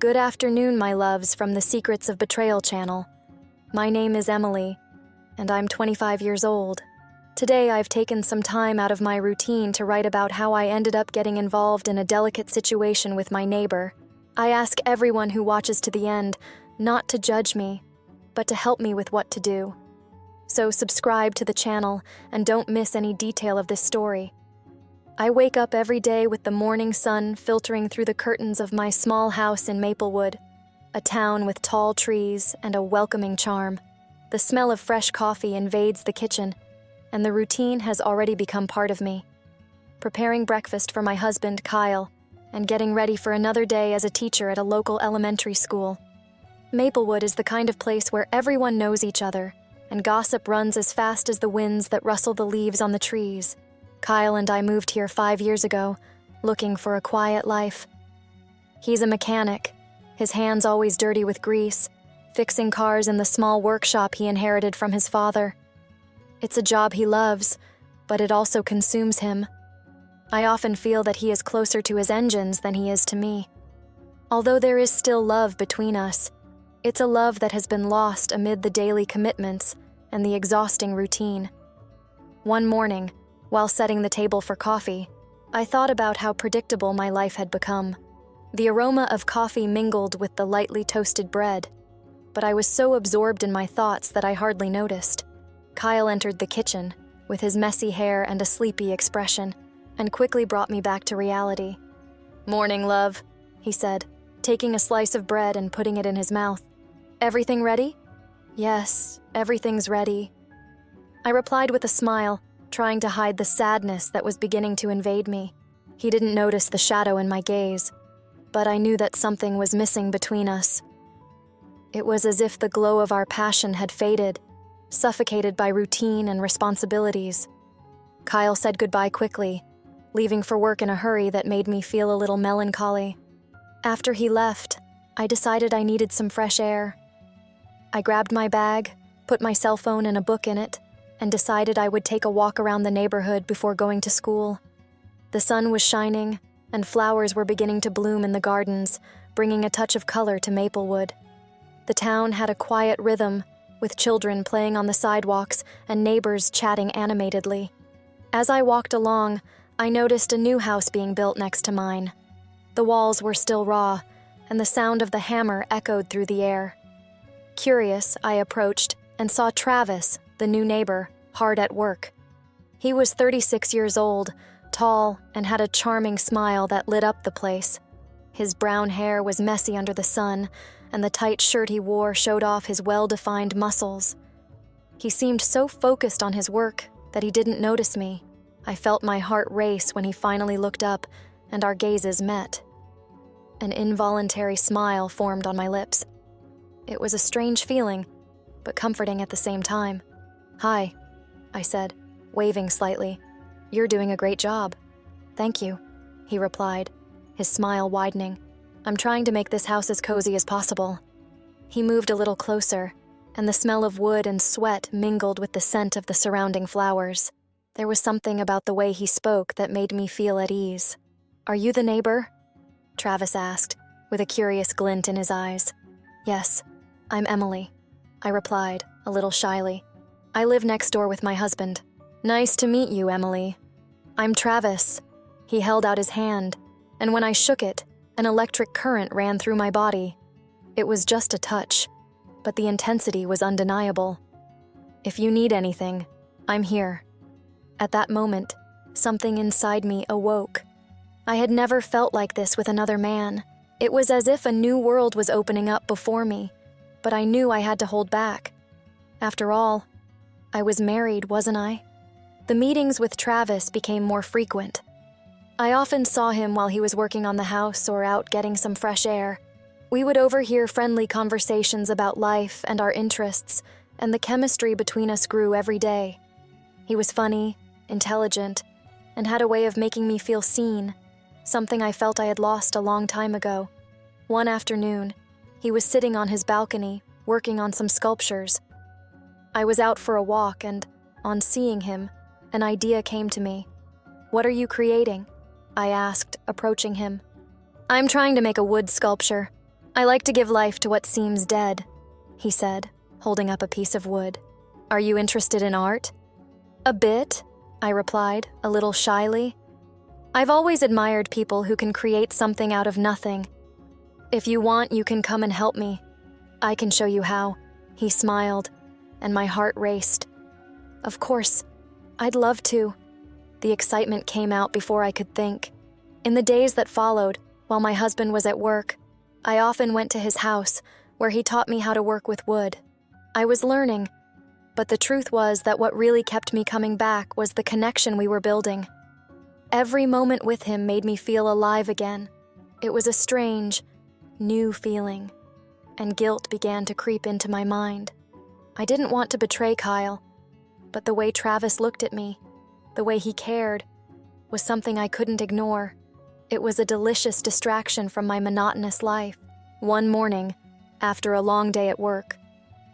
Good afternoon, my loves, from the Secrets of Betrayal channel. My name is Emily, and I'm 25 years old. Today I've taken some time out of my routine to write about how I ended up getting involved in a delicate situation with my neighbor. I ask everyone who watches to the end not to judge me, but to help me with what to do. So subscribe to the channel and don't miss any detail of this story. I wake up every day with the morning sun filtering through the curtains of my small house in Maplewood, a town with tall trees and a welcoming charm. The smell of fresh coffee invades the kitchen, and the routine has already become part of me. Preparing breakfast for my husband, Kyle, and getting ready for another day as a teacher at a local elementary school. Maplewood is the kind of place where everyone knows each other, and gossip runs as fast as the winds that rustle the leaves on the trees. Kyle and I moved here 5 years ago, looking for a quiet life. He's a mechanic, his hands always dirty with grease, fixing cars in the small workshop he inherited from his father. It's a job he loves, but it also consumes him. I often feel that he is closer to his engines than he is to me. Although there is still love between us, it's a love that has been lost amid the daily commitments and the exhausting routine. One morning, while setting the table for coffee, I thought about how predictable my life had become. The aroma of coffee mingled with the lightly toasted bread, but I was so absorbed in my thoughts that I hardly noticed. Kyle entered the kitchen, with his messy hair and a sleepy expression, and quickly brought me back to reality. "Morning, love," he said, taking a slice of bread and putting it in his mouth. "Everything ready?" "Yes, everything's ready." I replied with a smile, trying to hide the sadness that was beginning to invade me. He didn't notice the shadow in my gaze, but I knew that something was missing between us. It was as if the glow of our passion had faded, suffocated by routine and responsibilities. Kyle said goodbye quickly, leaving for work in a hurry that made me feel a little melancholy. After he left, I decided I needed some fresh air. I grabbed my bag, put my cell phone and a book in it, and decided I would take a walk around the neighborhood before going to school. The sun was shining, and flowers were beginning to bloom in the gardens, bringing a touch of color to Maplewood. The town had a quiet rhythm, with children playing on the sidewalks and neighbors chatting animatedly. As I walked along, I noticed a new house being built next to mine. The walls were still raw, and the sound of the hammer echoed through the air. Curious, I approached and saw Travis, the new neighbor, hard at work. He was 36 years old, tall, and had a charming smile that lit up the place. His brown hair was messy under the sun, and the tight shirt he wore showed off his well-defined muscles. He seemed so focused on his work that he didn't notice me. I felt my heart race when he finally looked up, and our gazes met. An involuntary smile formed on my lips. It was a strange feeling, but comforting at the same time. "Hi," I said, waving slightly. "You're doing a great job." "Thank you," he replied, his smile widening. "I'm trying to make this house as cozy as possible." He moved a little closer, and the smell of wood and sweat mingled with the scent of the surrounding flowers. There was something about the way he spoke that made me feel at ease. "Are you the neighbor?" Travis asked, with a curious glint in his eyes. "Yes, I'm Emily," I replied, a little shyly. "I live next door with my husband." "Nice to meet you, Emily." "I'm Travis." He held out his hand, and when I shook it, an electric current ran through my body. It was just a touch, but the intensity was undeniable. "If you need anything, I'm here." At that moment, something inside me awoke. I had never felt like this with another man. It was as if a new world was opening up before me, but I knew I had to hold back. After all, I was married, wasn't I? The meetings with Travis became more frequent. I often saw him while he was working on the house or out getting some fresh air. We would overhear friendly conversations about life and our interests, and the chemistry between us grew every day. He was funny, intelligent, and had a way of making me feel seen, something I felt I had lost a long time ago. One afternoon, he was sitting on his balcony, working on some sculptures. I was out for a walk, and, on seeing him, an idea came to me. "What are you creating?" I asked, approaching him. "I'm trying to make a wood sculpture. I like to give life to what seems dead, he said, holding up a piece of wood. Are you interested in art? A bit, I replied, a little shyly. I've always admired people who can create something out of nothing. If you want, you can come and help me. I can show you how. He smiled, and my heart raced. Of course, I'd love to. The excitement came out before I could think. In the days that followed, while my husband was at work, I often went to his house, where he taught me how to work with wood. I was learning, but the truth was that what really kept me coming back was the connection we were building. Every moment with him made me feel alive again. It was a strange, new feeling, and guilt began to creep into my mind. I didn't want to betray Kyle, but the way Travis looked at me, the way he cared, was something I couldn't ignore. It was a delicious distraction from my monotonous life. One morning, after a long day at work,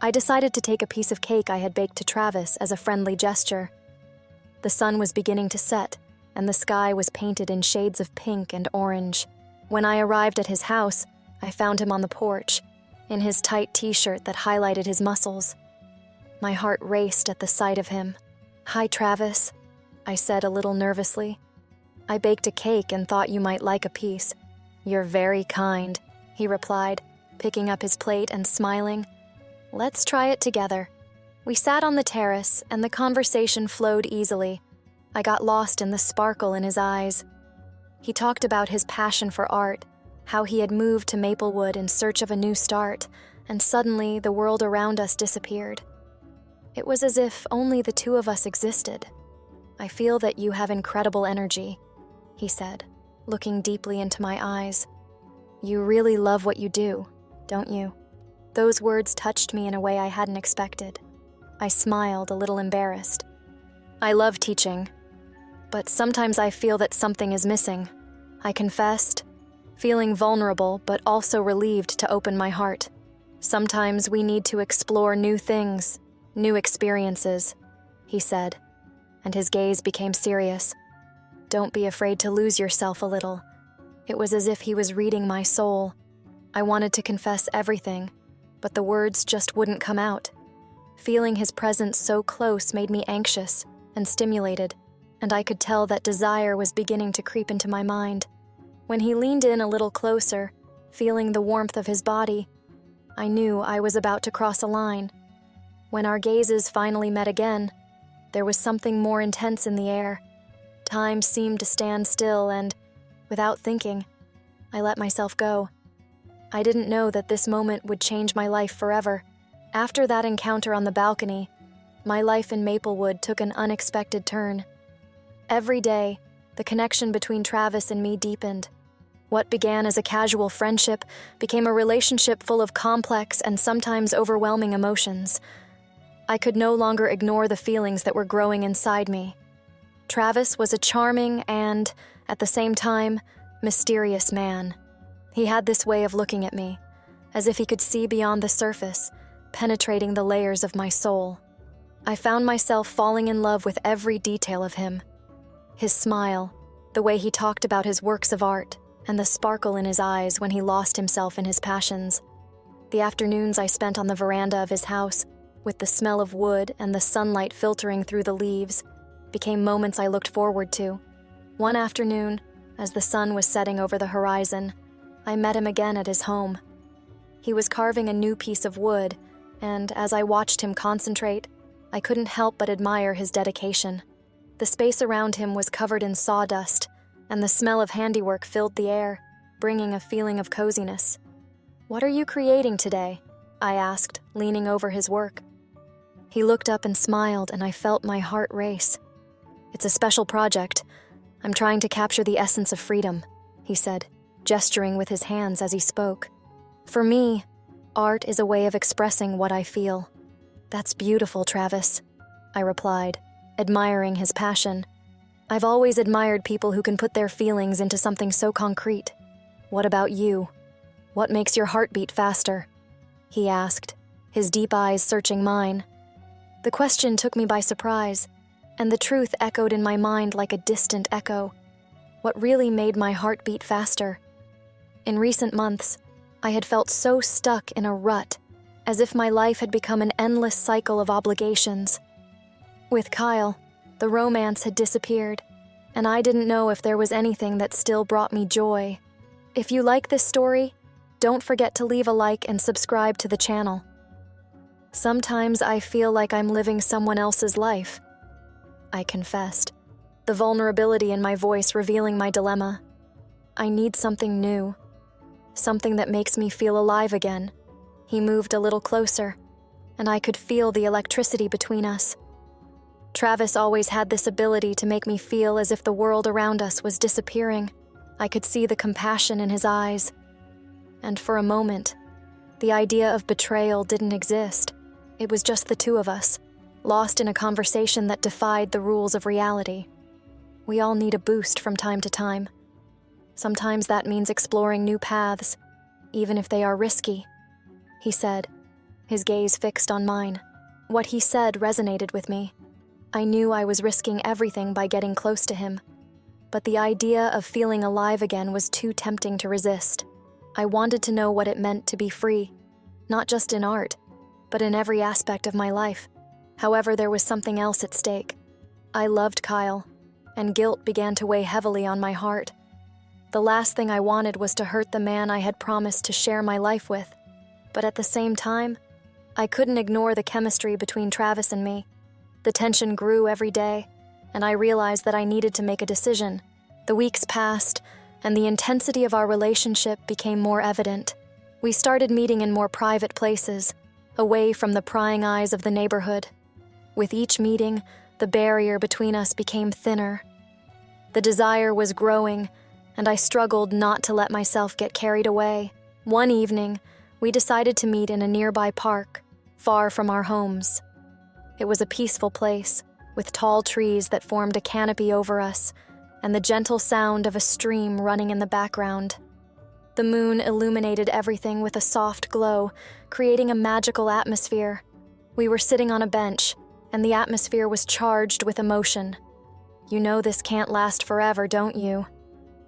I decided to take a piece of cake I had baked to Travis as a friendly gesture. The sun was beginning to set, and the sky was painted in shades of pink and orange. When I arrived at his house, I found him on the porch, in his tight t-shirt that highlighted his muscles. My heart raced at the sight of him. Hi, Travis, I said a little nervously. I baked a cake and thought you might like a piece. You're very kind, he replied, picking up his plate and smiling. Let's try it together. We sat on the terrace, and the conversation flowed easily. I got lost in the sparkle in his eyes. He talked about his passion for art, how he had moved to Maplewood in search of a new start, and suddenly the world around us disappeared. It was as if only the two of us existed. I feel that you have incredible energy, he said, looking deeply into my eyes. You really love what you do, don't you? Those words touched me in a way I hadn't expected. I smiled, a little embarrassed. I love teaching, but sometimes I feel that something is missing, I confessed, feeling vulnerable but also relieved to open my heart. Sometimes we need to explore new things, new experiences, he said, and his gaze became serious. Don't be afraid to lose yourself a little. It was as if he was reading my soul. I wanted to confess everything, but the words just wouldn't come out. Feeling his presence so close made me anxious and stimulated, and I could tell that desire was beginning to creep into my mind. When he leaned in a little closer, feeling the warmth of his body, I knew I was about to cross a line. When our gazes finally met again, there was something more intense in the air. Time seemed to stand still and, without thinking, I let myself go. I didn't know that this moment would change my life forever. After that encounter on the balcony, my life in Maplewood took an unexpected turn. Every day, the connection between Travis and me deepened. What began as a casual friendship became a relationship full of complex and sometimes overwhelming emotions. I could no longer ignore the feelings that were growing inside me. Travis was a charming and, at the same time, mysterious man. He had this way of looking at me, as if he could see beyond the surface, penetrating the layers of my soul. I found myself falling in love with every detail of him. His smile, the way he talked about his works of art, and the sparkle in his eyes when he lost himself in his passions. The afternoons I spent on the veranda of his house, with the smell of wood and the sunlight filtering through the leaves, became moments I looked forward to. One afternoon, as the sun was setting over the horizon, I met him again at his home. He was carving a new piece of wood, and as I watched him concentrate, I couldn't help but admire his dedication. The space around him was covered in sawdust, and the smell of handiwork filled the air, bringing a feeling of coziness. "What are you creating today?" I asked, leaning over his work. He looked up and smiled, and I felt my heart race. "It's a special project. I'm trying to capture the essence of freedom," he said, gesturing with his hands as he spoke. "For me, art is a way of expressing what I feel." "That's beautiful, Travis," I replied, admiring his passion. I've always admired people who can put their feelings into something so concrete. "What about you? What makes your heart beat faster?" he asked, his deep eyes searching mine. The question took me by surprise, and the truth echoed in my mind like a distant echo. What really made my heart beat faster? In recent months, I had felt so stuck in a rut, as if my life had become an endless cycle of obligations. With Kyle, the romance had disappeared, and I didn't know if there was anything that still brought me joy. If you like this story, don't forget to leave a like and subscribe to the channel. Sometimes I feel like I'm living someone else's life, I confessed, the vulnerability in my voice revealing my dilemma. I need something new, something that makes me feel alive again. He moved a little closer, and I could feel the electricity between us. Travis always had this ability to make me feel as if the world around us was disappearing. I could see the compassion in his eyes. And for a moment, the idea of betrayal didn't exist. It was just the two of us, lost in a conversation that defied the rules of reality. We all need a boost from time to time. Sometimes that means exploring new paths, even if they are risky, he said, his gaze fixed on mine. What he said resonated with me. I knew I was risking everything by getting close to him, but the idea of feeling alive again was too tempting to resist. I wanted to know what it meant to be free, not just in art, but in every aspect of my life. However, there was something else at stake. I loved Kyle, and guilt began to weigh heavily on my heart. The last thing I wanted was to hurt the man I had promised to share my life with, but at the same time, I couldn't ignore the chemistry between Travis and me. The tension grew every day, and I realized that I needed to make a decision. The weeks passed, and the intensity of our relationship became more evident. We started meeting in more private places, away from the prying eyes of the neighborhood. With each meeting, the barrier between us became thinner. The desire was growing, and I struggled not to let myself get carried away. One evening, we decided to meet in a nearby park, far from our homes. It was a peaceful place, with tall trees that formed a canopy over us, and the gentle sound of a stream running in the background. The moon illuminated everything with a soft glow, creating a magical atmosphere. We were sitting on a bench, and the atmosphere was charged with emotion. "You know this can't last forever, don't you?"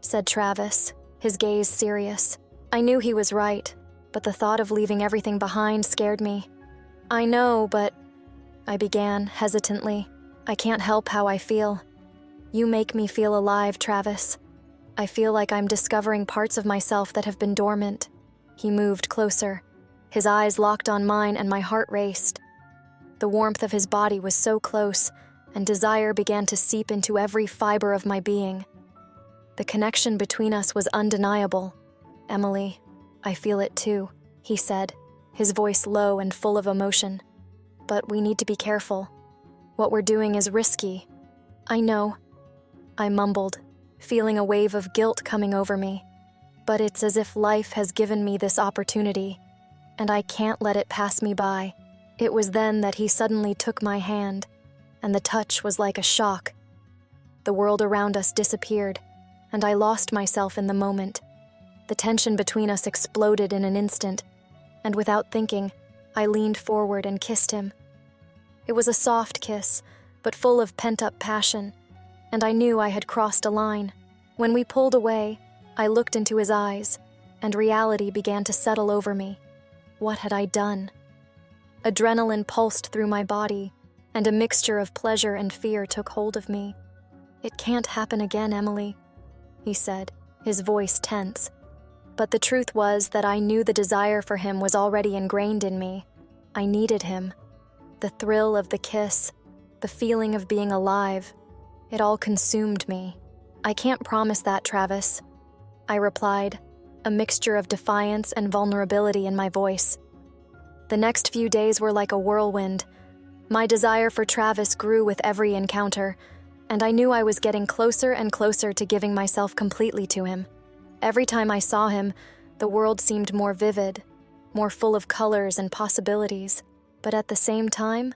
said Travis, his gaze serious. I knew he was right, but the thought of leaving everything behind scared me. "I know, but," I began hesitantly. "I can't help how I feel. You make me feel alive, Travis. I feel like I'm discovering parts of myself that have been dormant." He moved closer. His eyes locked on mine and my heart raced. The warmth of his body was so close, and desire began to seep into every fiber of my being. The connection between us was undeniable. "Emily, I feel it too," he said, his voice low and full of emotion. "But we need to be careful. What we're doing is risky." "I know," I mumbled, feeling a wave of guilt coming over me. "But it's as if life has given me this opportunity, and I can't let it pass me by." It was then that he suddenly took my hand, and the touch was like a shock. The world around us disappeared, and I lost myself in the moment. The tension between us exploded in an instant, and without thinking, I leaned forward and kissed him. It was a soft kiss, but full of pent-up passion, and I knew I had crossed a line. When we pulled away, I looked into his eyes, and reality began to settle over me. What had I done? Adrenaline pulsed through my body, and a mixture of pleasure and fear took hold of me. "It can't happen again, Emily," he said, his voice tense. But the truth was that I knew the desire for him was already ingrained in me. I needed him. The thrill of the kiss, the feeling of being alive, it all consumed me. "I can't promise that, Travis," I replied, a mixture of defiance and vulnerability in my voice. The next few days were like a whirlwind. My desire for Travis grew with every encounter, and I knew I was getting closer and closer to giving myself completely to him. Every time I saw him, the world seemed more vivid, more full of colors and possibilities. But at the same time,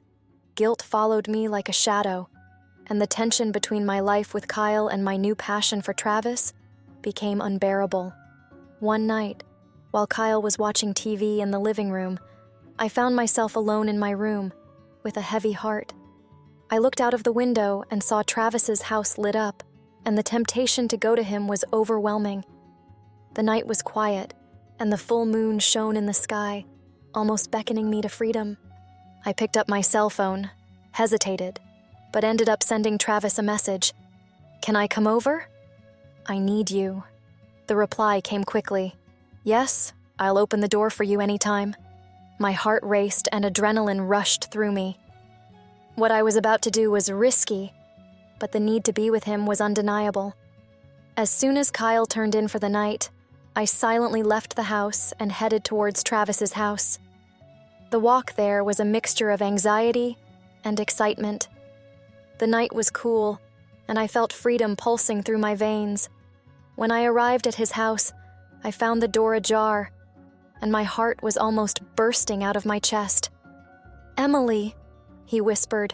guilt followed me like a shadow, and the tension between my life with Kyle and my new passion for Travis became unbearable. One night, while Kyle was watching TV in the living room, I found myself alone in my room, with a heavy heart. I looked out of the window and saw Travis's house lit up, and the temptation to go to him was overwhelming. The night was quiet, and the full moon shone in the sky, almost beckoning me to freedom. I picked up my cell phone, hesitated, but ended up sending Travis a message. "Can I come over? I need you." The reply came quickly. "Yes, I'll open the door for you anytime." My heart raced and adrenaline rushed through me. What I was about to do was risky, but the need to be with him was undeniable. As soon as Kyle turned in for the night, I silently left the house and headed towards Travis's house. The walk there was a mixture of anxiety and excitement. The night was cool, and I felt freedom pulsing through my veins. When I arrived at his house, I found the door ajar, and my heart was almost bursting out of my chest. "Emily," he whispered,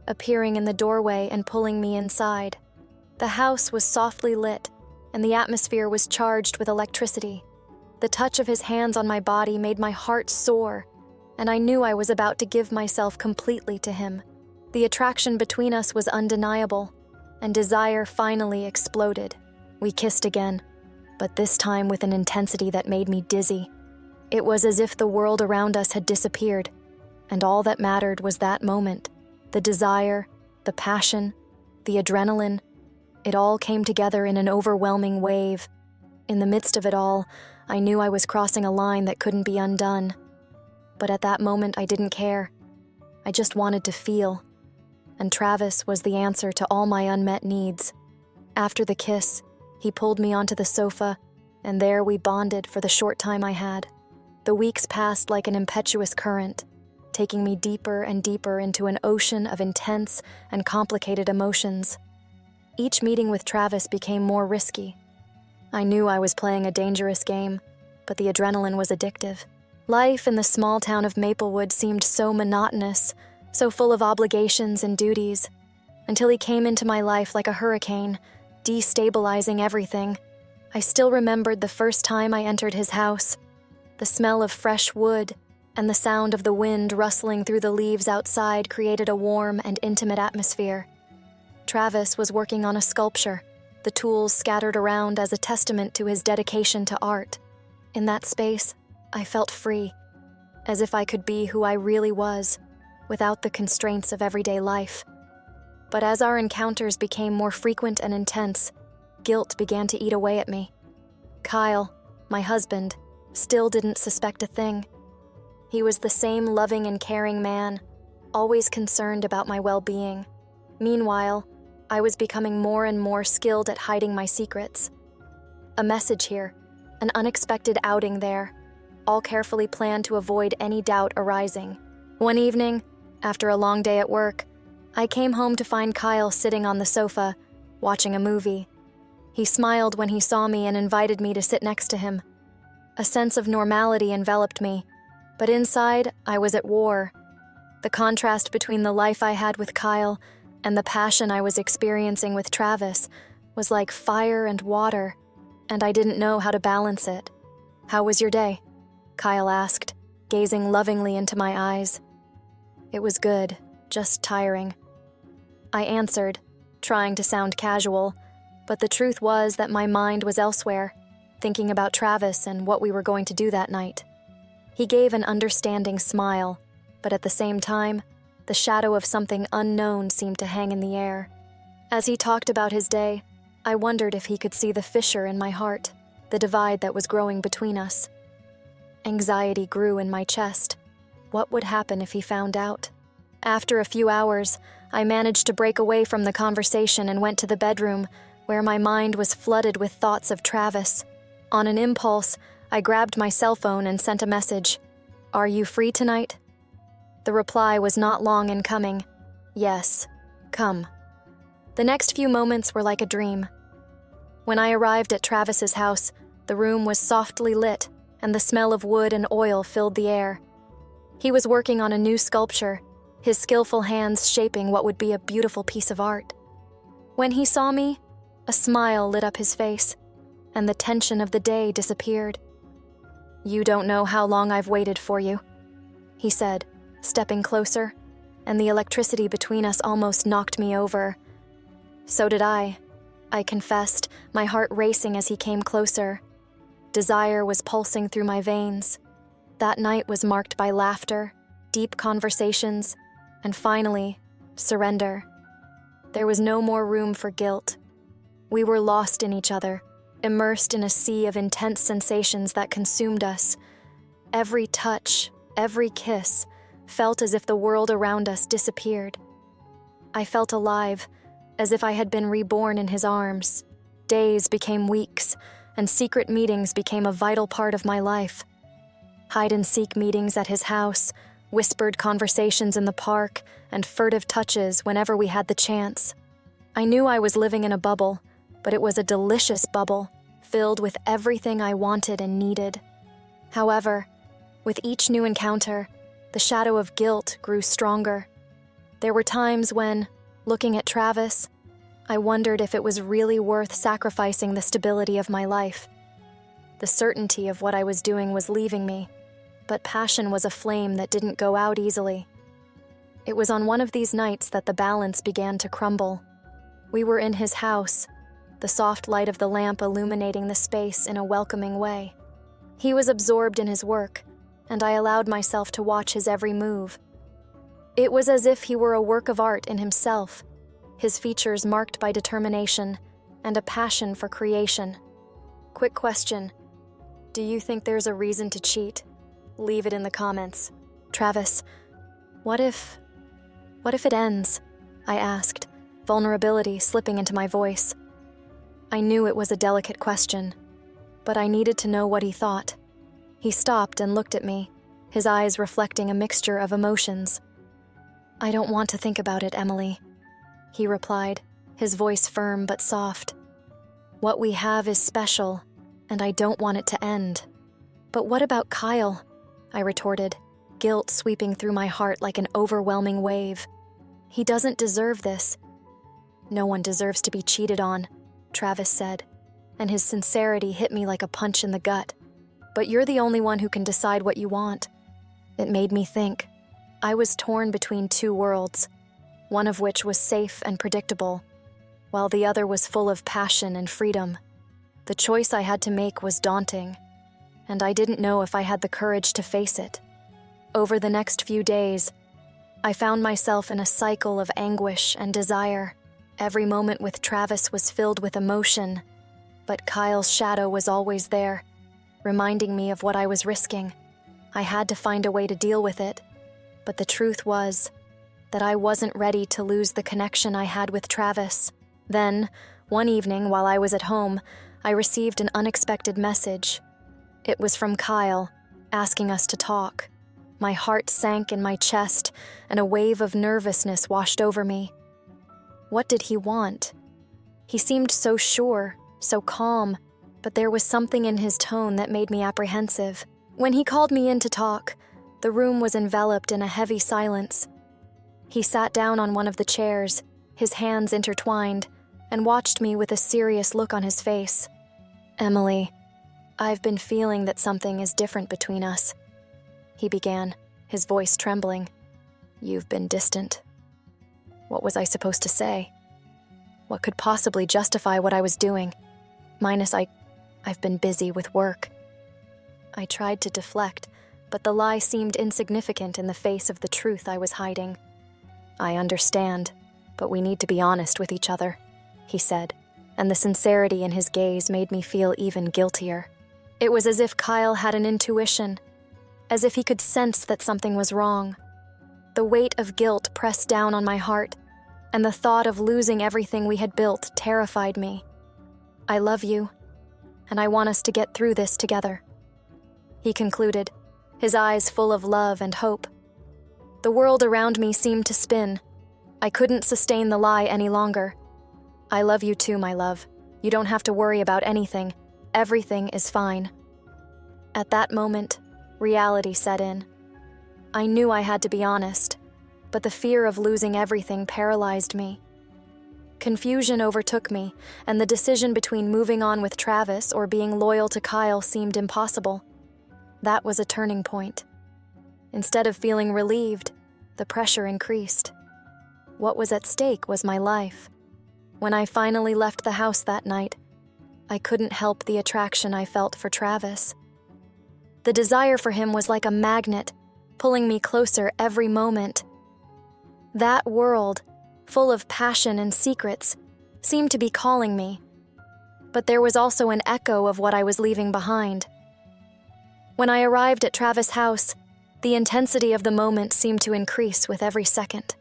appearing in the doorway and pulling me inside. The house was softly lit, and the atmosphere was charged with electricity. The touch of his hands on my body made my heart soar, and I knew I was about to give myself completely to him. The attraction between us was undeniable, and desire finally exploded. We kissed again, but this time with an intensity that made me dizzy. It was as if the world around us had disappeared, and all that mattered was that moment. The desire, the passion, the adrenaline, it all came together in an overwhelming wave. In the midst of it all, I knew I was crossing a line that couldn't be undone. But at that moment, I didn't care. I just wanted to feel. And Travis was the answer to all my unmet needs. After the kiss, he pulled me onto the sofa, and there we bonded for the short time I had. The weeks passed like an impetuous current, taking me deeper and deeper into an ocean of intense and complicated emotions. Each meeting with Travis became more risky. I knew I was playing a dangerous game, but the adrenaline was addictive. Life in the small town of Maplewood seemed so monotonous, so full of obligations and duties, until he came into my life like a hurricane, destabilizing everything. I still remembered the first time I entered his house, the smell of fresh wood and the sound of the wind rustling through the leaves outside created a warm and intimate atmosphere. Travis was working on a sculpture, the tools scattered around as a testament to his dedication to art. In that space, I felt free, as if I could be who I really was, without the constraints of everyday life. But as our encounters became more frequent and intense, guilt began to eat away at me. Kyle, my husband, still didn't suspect a thing. He was the same loving and caring man, always concerned about my well-being. Meanwhile, I was becoming more and more skilled at hiding my secrets. A message here, an unexpected outing there, all carefully planned to avoid any doubt arising. One evening, after a long day at work, I came home to find Kyle sitting on the sofa, watching a movie. He smiled when he saw me and invited me to sit next to him. A sense of normality enveloped me, but inside, I was at war. The contrast between the life I had with Kyle and the passion I was experiencing with Travis was like fire and water, and I didn't know how to balance it. "How was your day?" Kyle asked, gazing lovingly into my eyes. "It was good, just tiring." I answered, trying to sound casual, but the truth was that my mind was elsewhere, thinking about Travis and what we were going to do that night. He gave an understanding smile, but at the same time, the shadow of something unknown seemed to hang in the air. As he talked about his day, I wondered if he could see the fissure in my heart, the divide that was growing between us. Anxiety grew in my chest. What would happen if he found out? After a few hours, I managed to break away from the conversation and went to the bedroom, where my mind was flooded with thoughts of Travis. On an impulse, I grabbed my cell phone and sent a message. "Are you free tonight?" The reply was not long in coming. "Yes, come." The next few moments were like a dream. When I arrived at Travis's house, the room was softly lit, and the smell of wood and oil filled the air. He was working on a new sculpture, his skillful hands shaping what would be a beautiful piece of art. When he saw me, a smile lit up his face, and the tension of the day disappeared. "You don't know how long I've waited for you," he said, stepping closer, and the electricity between us almost knocked me over. "So did I confessed, my heart racing as he came closer. Desire was pulsing through my veins. That night was marked by laughter, deep conversations, and finally, surrender. There was no more room for guilt. We were lost in each other, immersed in a sea of intense sensations that consumed us. Every touch, every kiss, felt as if the world around us disappeared. I felt alive, as if I had been reborn in his arms. Days became weeks, and secret meetings became a vital part of my life. Hide-and-seek meetings at his house, whispered conversations in the park, and furtive touches whenever we had the chance. I knew I was living in a bubble, but it was a delicious bubble, filled with everything I wanted and needed. However, with each new encounter, the shadow of guilt grew stronger. There were times when, looking at Travis, I wondered if it was really worth sacrificing the stability of my life. The certainty of what I was doing was leaving me, but passion was a flame that didn't go out easily. It was on one of these nights that the balance began to crumble. We were in his house, the soft light of the lamp illuminating the space in a welcoming way. He was absorbed in his work, and I allowed myself to watch his every move. It was as if he were a work of art in himself, his features marked by determination and a passion for creation. Quick question. Do you think there's a reason to cheat? Leave it in the comments. Travis, what if it ends? I asked, vulnerability slipping into my voice. I knew it was a delicate question, but I needed to know what he thought. He stopped and looked at me, his eyes reflecting a mixture of emotions. I don't want to think about it, Emily, he replied, his voice firm but soft. What we have is special, and I don't want it to end. But what about Kyle? I retorted, guilt sweeping through my heart like an overwhelming wave. He doesn't deserve this. No one deserves to be cheated on, Travis said, and his sincerity hit me like a punch in the gut. But you're the only one who can decide what you want. It made me think. I was torn between two worlds, one of which was safe and predictable, while the other was full of passion and freedom. The choice I had to make was daunting, and I didn't know if I had the courage to face it. Over the next few days, I found myself in a cycle of anguish and desire. Every moment with Travis was filled with emotion, but Kyle's shadow was always there, reminding me of what I was risking. I had to find a way to deal with it, but the truth was that I wasn't ready to lose the connection I had with Travis. Then, one evening while I was at home, I received an unexpected message. It was from Kyle, asking us to talk. My heart sank in my chest, and a wave of nervousness washed over me. What did he want? He seemed so sure, so calm, but there was something in his tone that made me apprehensive. When he called me in to talk, the room was enveloped in a heavy silence. He sat down on one of the chairs, his hands intertwined, and watched me with a serious look on his face. Emily, I've been feeling that something is different between us, he began, his voice trembling. You've been distant. What was I supposed to say? What could possibly justify what I was doing? Minus I've been busy with work. I tried to deflect, but the lie seemed insignificant in the face of the truth I was hiding. I understand, but we need to be honest with each other, he said, and the sincerity in his gaze made me feel even guiltier. It was as if Kyle had an intuition, as if he could sense that something was wrong. The weight of guilt pressed down on my heart, and the thought of losing everything we had built terrified me. I love you, and I want us to get through this together, he concluded, his eyes full of love and hope. The world around me seemed to spin. I couldn't sustain the lie any longer. I love you too, my love. You don't have to worry about anything. Everything is fine. At that moment, reality set in. I knew I had to be honest, but the fear of losing everything paralyzed me. Confusion overtook me, and the decision between moving on with Travis or being loyal to Kyle seemed impossible. That was a turning point. Instead of feeling relieved, the pressure increased. What was at stake was my life. When I finally left the house that night, I couldn't help the attraction I felt for Travis. The desire for him was like a magnet, pulling me closer every moment. That world, full of passion and secrets, seemed to be calling me. But there was also an echo of what I was leaving behind. When I arrived at Travis' house, the intensity of the moment seemed to increase with every second.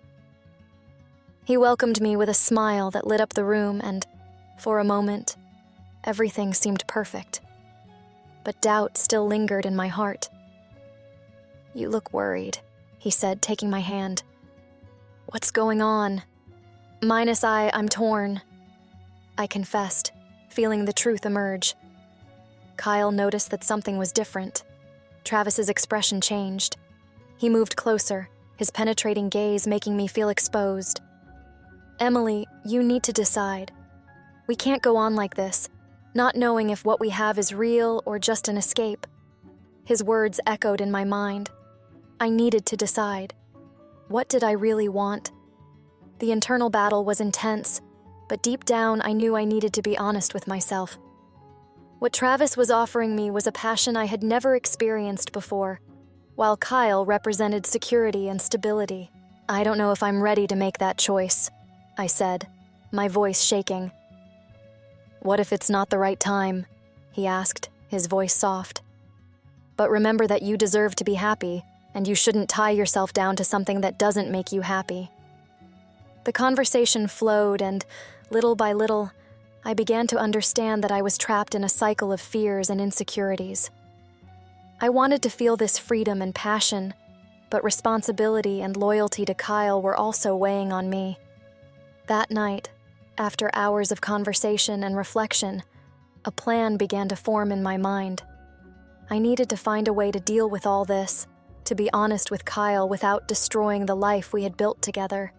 He welcomed me with a smile that lit up the room, and, for a moment, everything seemed perfect. But doubt still lingered in my heart. "You look worried," he said, taking my hand. "What's going on?" I'm torn," I confessed, feeling the truth emerge. Kyle noticed that something was different. Travis's expression changed. He moved closer, his penetrating gaze making me feel exposed. "Emily, you need to decide. We can't go on like this, not knowing if what we have is real or just an escape." His words echoed in my mind. I needed to decide. What did I really want? The internal battle was intense, but deep down I knew I needed to be honest with myself. What Travis was offering me was a passion I had never experienced before, while Kyle represented security and stability. "I don't know if I'm ready to make that choice," I said, my voice shaking. "What if it's not the right time?" he asked, his voice soft. "But remember that you deserve to be happy, and you shouldn't tie yourself down to something that doesn't make you happy." The conversation flowed, and, little by little, I began to understand that I was trapped in a cycle of fears and insecurities. I wanted to feel this freedom and passion, but responsibility and loyalty to Kyle were also weighing on me. That night, after hours of conversation and reflection, a plan began to form in my mind. I needed to find a way to deal with all this, to be honest with Kyle without destroying the life we had built together.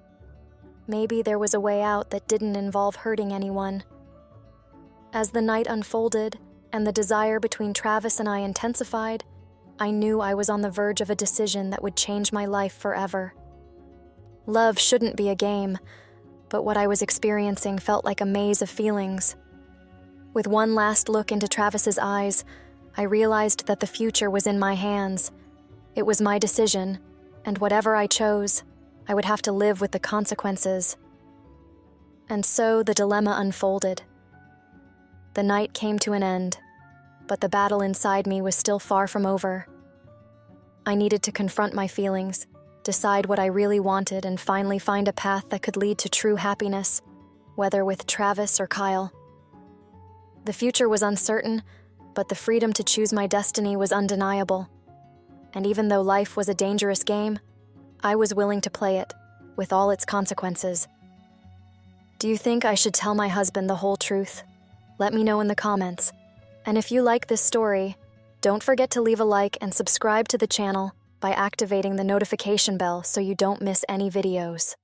Maybe there was a way out that didn't involve hurting anyone. As the night unfolded and the desire between Travis and I intensified, I knew I was on the verge of a decision that would change my life forever. Love shouldn't be a game, but what I was experiencing felt like a maze of feelings. With one last look into Travis's eyes, I realized that the future was in my hands. It was my decision, and whatever I chose, I would have to live with the consequences. And so the dilemma unfolded. The night came to an end, but the battle inside me was still far from over. I needed to confront my feelings, decide what I really wanted, and finally find a path that could lead to true happiness, whether with Travis or Kyle. The future was uncertain, but the freedom to choose my destiny was undeniable. And even though life was a dangerous game, I was willing to play it, with all its consequences. Do you think I should tell my husband the whole truth? Let me know in the comments. And if you like this story, don't forget to leave a like and subscribe to the channel by activating the notification bell so you don't miss any videos.